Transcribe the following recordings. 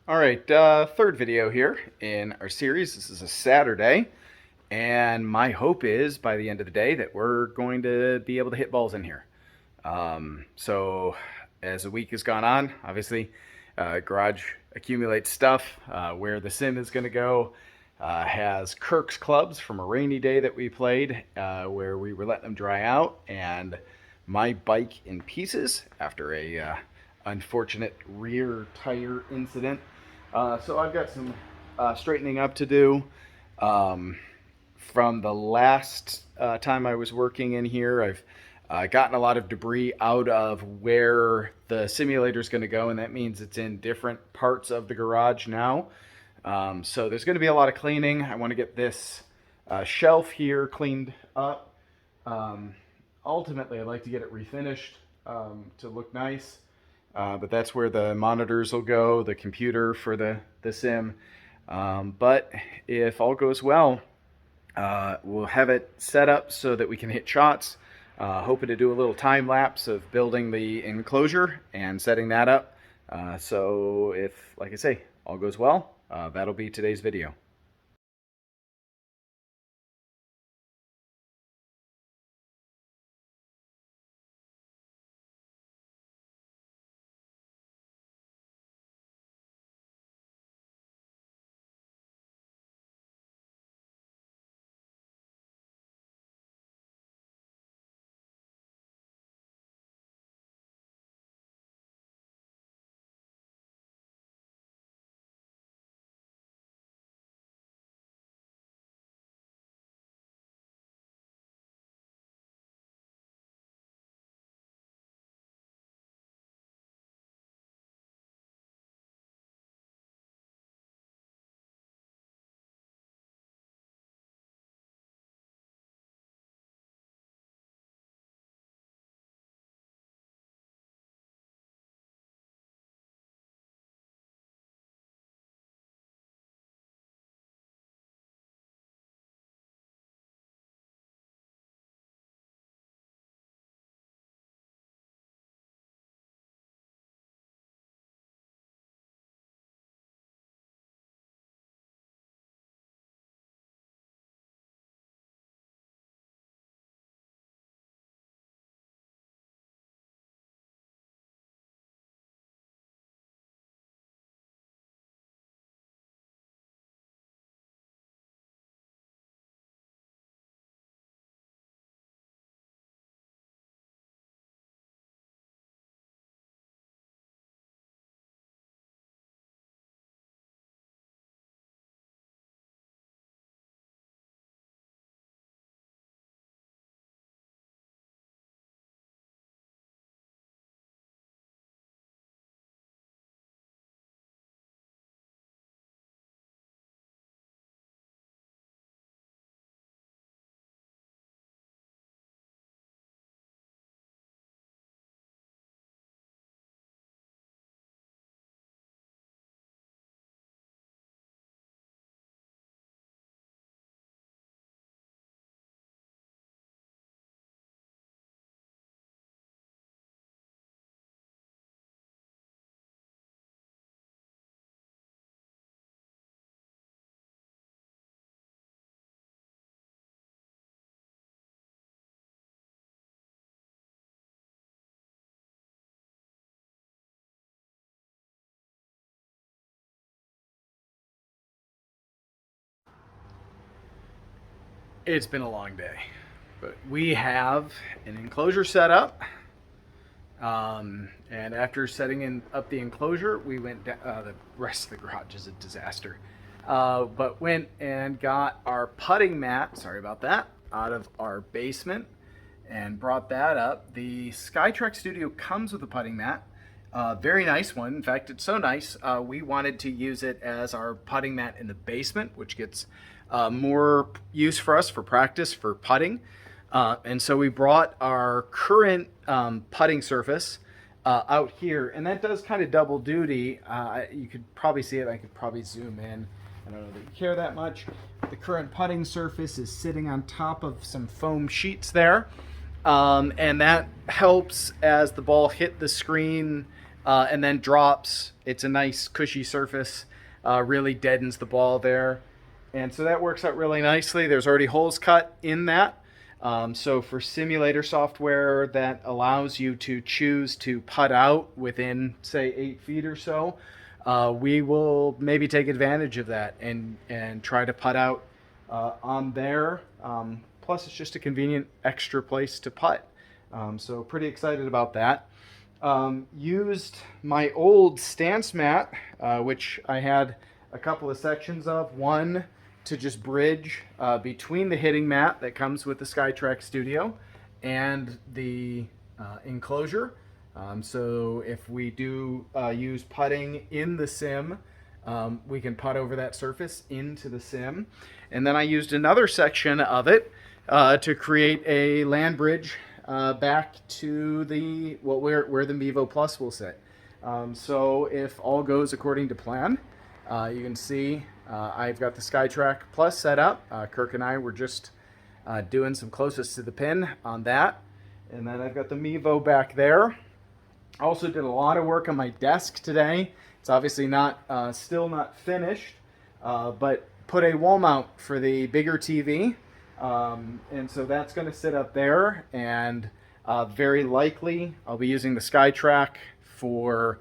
All right, third video here in our series. This is a Saturday, and my hope is by the end of the day that we're going to be able to hit balls in here. So as the week has gone on, obviously, garage accumulates stuff. Where the sim is going to go has Kirk's clubs from a rainy day that we played, where we were letting them dry out, and my bike in pieces after a unfortunate rear tire incident. So I've got some straightening up to do. From the last time I was working in here, I've gotten a lot of debris out of where the simulator is going to go, and that means it's in different parts of the garage now. So there's going to be a lot of cleaning. I want to get this shelf here cleaned up. Ultimately, I'd like to get it refinished to look nice. But that's where the monitors will go, the computer for the sim. But if all goes well, we'll have it set up so that we can hit shots. Hoping to do a little time lapse of building the enclosure and setting that up. So if, like I say, all goes well, that'll be today's video. It's been a long day, but we have an enclosure set up. And after setting up the enclosure, we went down. The rest of the garage is a disaster. But went and got our putting mat, sorry about that, out of our basement and brought that up. The SkyTrak Studio comes with a putting mat. Very nice one. In fact, it's so nice, we wanted to use it as our putting mat in the basement, which gets more use for us for practice for putting. And so we brought our current putting surface out here, and that does kind of double duty. You could probably see it. I could probably zoom in. I don't know that you care that much. The current putting surface is sitting on top of some foam sheets there. And that helps as the ball hit the screen and then drops. It's a nice cushy surface, really deadens the ball there. And so that works out really nicely. There's already holes cut in that. So for simulator software that allows you to choose to putt out within, say, 8 feet or so, we will maybe take advantage of that and try to putt out on there. Plus, it's just a convenient extra place to putt. So pretty excited about that. Used my old stance mat, which I had a couple of sections of. One to just bridge between the hitting mat that comes with the SkyTrak Studio and the Enclosure. So if we do use putting in the sim, we can putt over that surface into the sim. And then I used another section of it to create a land bridge back to the where the Mevo Plus will sit. So if all goes according to plan, you can see I've got the SkyTrak Plus set up. Kirke and I were just doing some closest to the pin on that. And then I've got the Mevo back there. I also did a lot of work on my desk today. It's obviously still not finished, but put a wall mount for the bigger TV. And so that's going to sit up there, and very likely I'll be using the SkyTrak for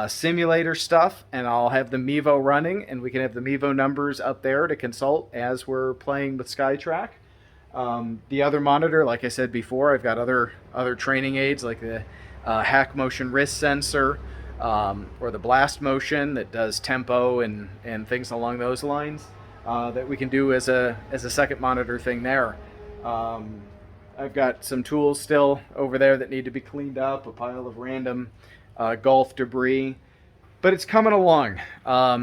simulator stuff, and I'll have the Mevo running, and we can have the Mevo numbers up there to consult as we're playing with SkyTrak. The other monitor, like I said before, I've got other training aids like the Hack Motion wrist sensor, or the Blast Motion that does tempo and things along those lines, that we can do as a second monitor thing there. I've got some tools still over there that need to be cleaned up, a pile of random golf debris, but it's coming along.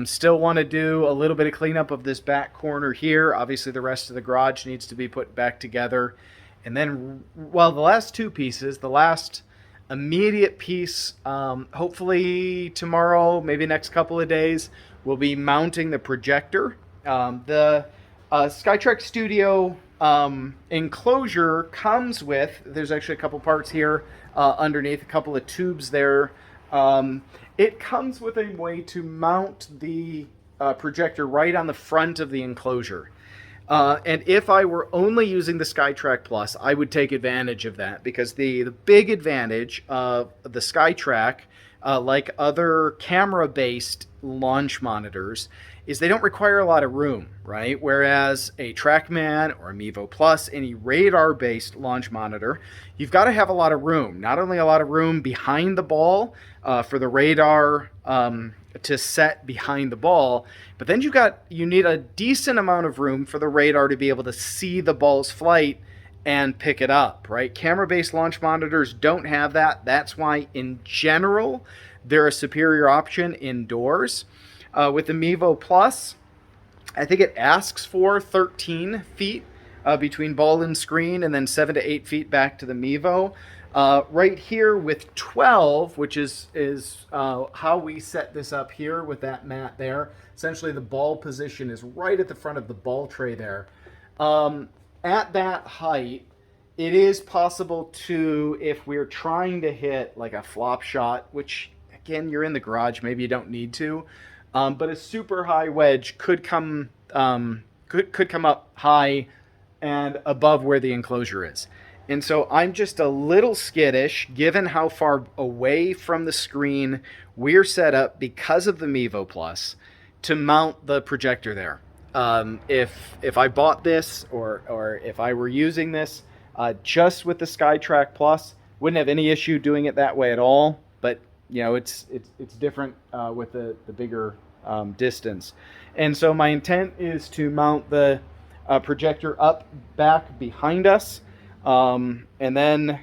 Still want to do a little bit of cleanup of this back corner here. Obviously the rest of the garage needs to be put back together. And then, well, the last two pieces, the last immediate piece, hopefully tomorrow, maybe next couple of days, we'll be mounting the projector. The SkyTrak Studio Enclosure comes with, there's actually a couple parts here underneath, a couple of tubes there. It comes with a way to mount the projector right on the front of the enclosure. And if I were only using the SkyTrak Plus, I would take advantage of that, because the big advantage of the SkyTrak, like other camera-based launch monitors, is they don't require a lot of room, right? Whereas a TrackMan or a Mevo Plus, any radar-based launch monitor, you've got to have a lot of room. Not only a lot of room behind the ball for the radar to set behind the ball, but then you need a decent amount of room for the radar to be able to see the ball's flight and pick it up, right? Camera-based launch monitors don't have that. That's why, in general, they're a superior option indoors. With the Mevo Plus, I think it asks for 13 feet between ball and screen, and then 7 to 8 feet back to the Mevo. Right here with 12, which is how we set this up here with that mat there. Essentially, the ball position is right at the front of the ball tray there. At that height, it is possible to, if we're trying to hit like a flop shot, which again, you're in the garage, maybe you don't need to, but a super high wedge could come up high and above where the enclosure is. And so I'm just a little skittish, given how far away from the screen we're set up because of the Mevo Plus, to mount the projector there. If I bought this, or if I were using this just with the SkyTrak Plus, wouldn't have any issue doing it that way at all. But you know, it's different with the bigger distance. And so my intent is to mount the projector up back behind us, and then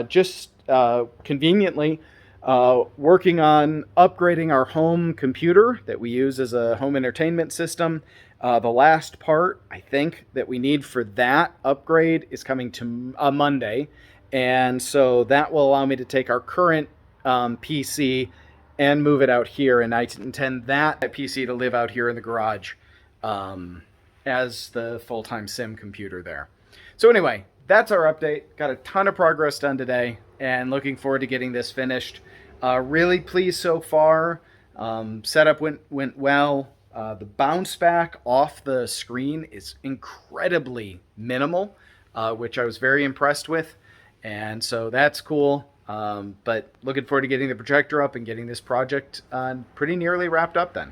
just conveniently working on upgrading our home computer that we use as a home entertainment system. The last part, I think, that we need for that upgrade is coming to Monday. And so that will allow me to take our current PC and move it out here. And I intend that PC to live out here in the garage as the full-time sim computer there. So anyway, that's our update. Got a ton of progress done today, and looking forward to getting this finished. Really pleased so far. Setup went well. The bounce back off the screen is incredibly minimal, which I was very impressed with, and so that's cool. But looking forward to getting the projector up and getting this project pretty nearly wrapped up then.